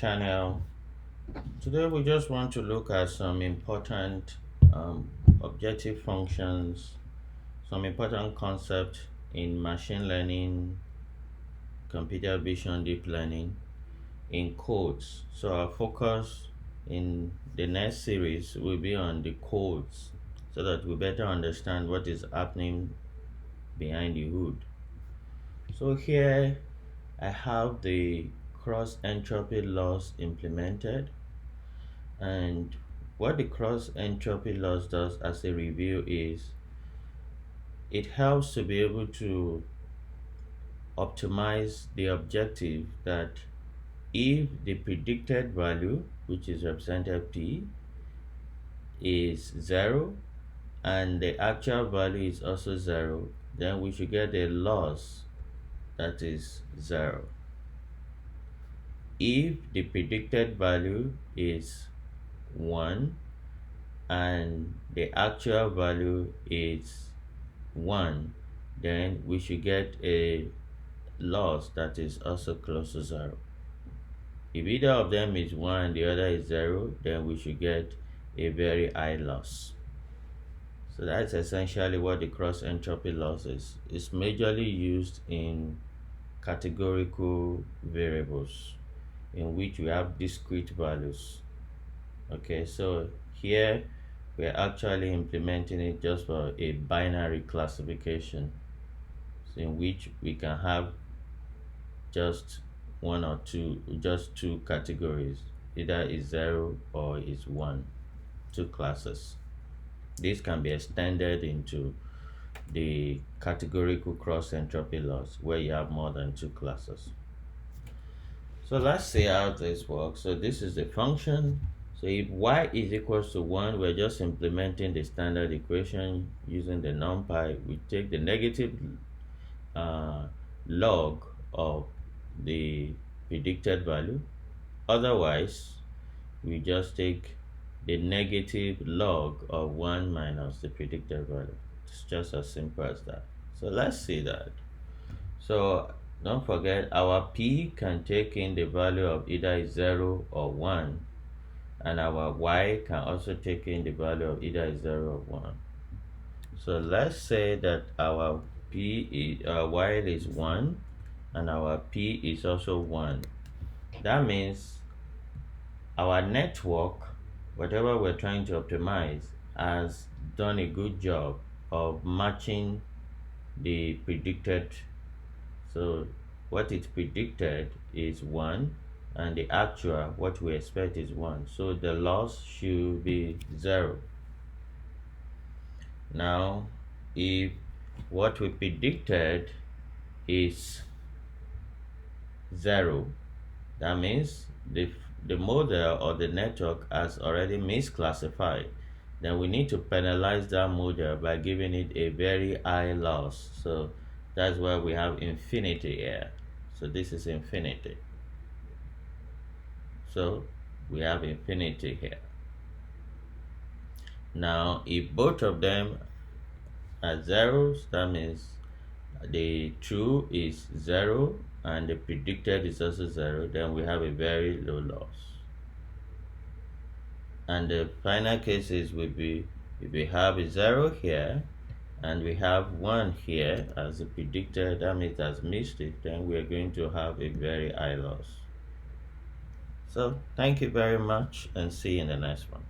Channel. Today we just want to look at some important um, objective functions, some important concepts in machine learning, computer vision, deep learning in codes. So our focus in the next series will be on the codes so that we better understand what is happening behind the hood. So here I have the cross entropy laws implemented. And what the cross entropy loss does as a review is it helps to be able to optimize the objective that if the predicted value, which is represented P, is 0 and the actual value is also 0, then we should get a loss that is 0. If the predicted value is 1 and the actual value is 1, then we should get a loss that is also close to 0. If either of them is 1 and the other is 0, then we should get a very high loss. So that's essentially what the cross entropy loss is. It's majorly used in categorical variables in which we have discrete values. Okay, so here we're actually implementing it just for a binary classification, so in which we can have just two categories, either is 0 or is 1, two classes. This can be extended into the categorical cross entropy loss where you have more than two classes. So let's see how this works. So this is the function. So if y is equals to 1, we're just implementing the standard equation using the numpy. We take the negative log of the predicted value. Otherwise, we just take the negative log of 1 minus the predicted value. It's just as simple as that. So let's see that. So don't forget, our p can take in the value of either 0 or 1, and our y can also take in the value of either 0 or 1. So let's say that our y is 1 and our p is also 1. That means our network, whatever we're trying to optimize, has done a good job of matching the predicted. So what it predicted is 1 and the actual, what we expect, is 1. So the loss should be 0. Now if what we predicted is 0, that means the model or the network has already misclassified. Then we need to penalize that model by giving it a very high loss. So that's why we have infinity here. So this is infinity. So we have infinity here. Now if both of them are zeros, that means the true is 0 and the predicted is also 0, then we have a very low loss. And the final cases will be if we have a 0 here and we have 1 here as a predicted, that means it has missed it, then we are going to have a very high loss. So thank you very much and see you in the next one.